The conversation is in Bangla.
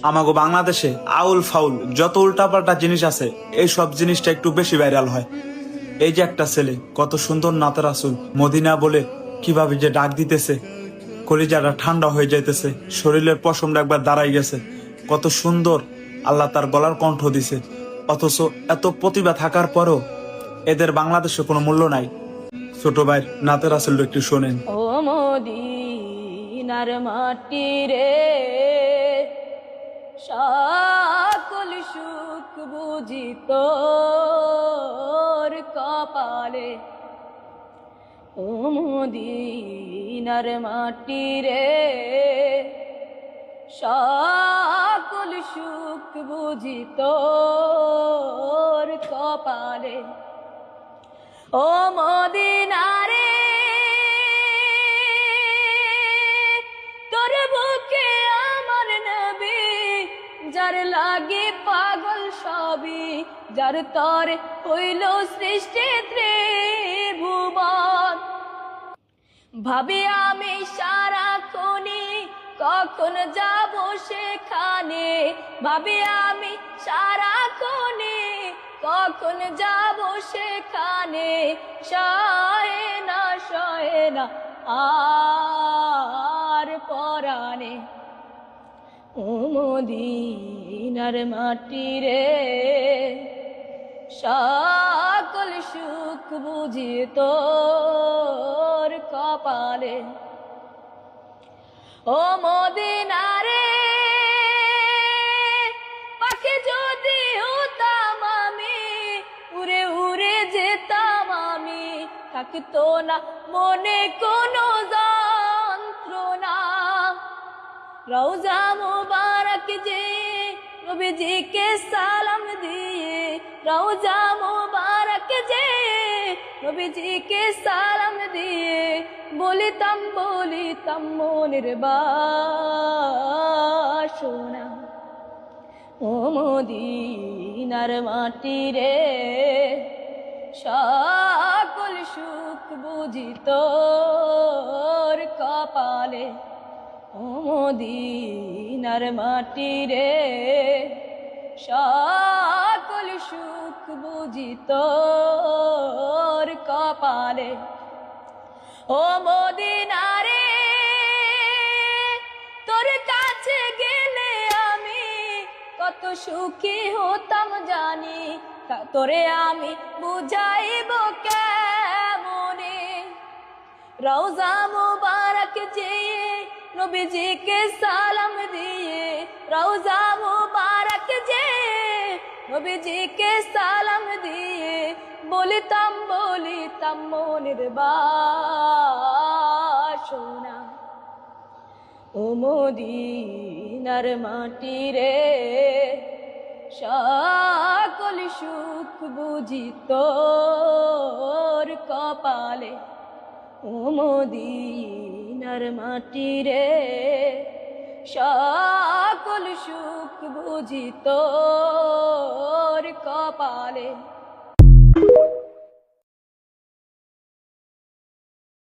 আমাগো বাংলাদেশে আউল ফাউল যত উল্টাপাল্টা জিনিস আছে এই সব জিনিসটা একটু বেশি ভাইরাল হয়। এই যে একটা ছেলে কত সুন্দর নাতে রাসুল মদিনা বলে কিভাবে যে ডাক দিতেছে, কলিজাটা ঠান্ডা হয়ে যাইতেছে, শরীরের পশমটা একবার দাঁড়াই গেছে। কত সুন্দর আল্লাহ তার গলার কণ্ঠ দিছে। অথচ এত প্রতিভা থাকার পরও এদের বাংলাদেশে কোনো মূল্য নাই। ছোট ভাই নাতে রাসুল একটু শোনেন। ও মদিনার মাটি রে, সকল সুখ বুঝি তোর কপালে। ও মদিনার মাটি রে, সকল সুখ বুঝি তোর কপালে। ও মদিনারে, তোর বুকে আমার নবী, যার লাগে পাগল সবই, যার তরে হইল সৃষ্টি ত্রিভুবন। ভাবি আমি সারাক্ষণই কখন যাব সেখানে, ভাবি আমি সারাক্ষণই কখন যাব সেখানে। সহে না আর পরাণে। ও মদিনার মাটি রে, সকল সুখ বুঝি তোর কপালে। ও মদিনারে, পাখি যদি হতাম আমি, উড়ে উড়ে যেতাম আমি, থাকতো না মনে কোনো যন্ত্রণা। রওজা মুবারক যে নবীজিকে সালাম দিয়ে, রওজা মুবারক যে নবীজিকে সালাম দিয়ে, বলিতাম মনের বাসনা। ও মদিনার মাটি রে, সকল সুখ বুঝি তোর কপালে। ও মদিনার মাটি রে, সকল সুখ বুঝি তোর কপালে। ও মদিনারে, তোর কাছে গেলে আমি কত সুখী হতাম জানি, তোরে আমি বুঝাইব কেমনে। রওজা মুবারক যে নবীজিকে সালাম দিয়ে, রওজা মুবারক যে নবীজিকে সালাম দিয়ে, বলিতাম মনের বাসনা। ও মদিনার মাটি রে, সকল সুখ বুঝি তোর কপালে। ও মদিনার মাটি রে, সকল সুখ বুঝি তোর কপালে।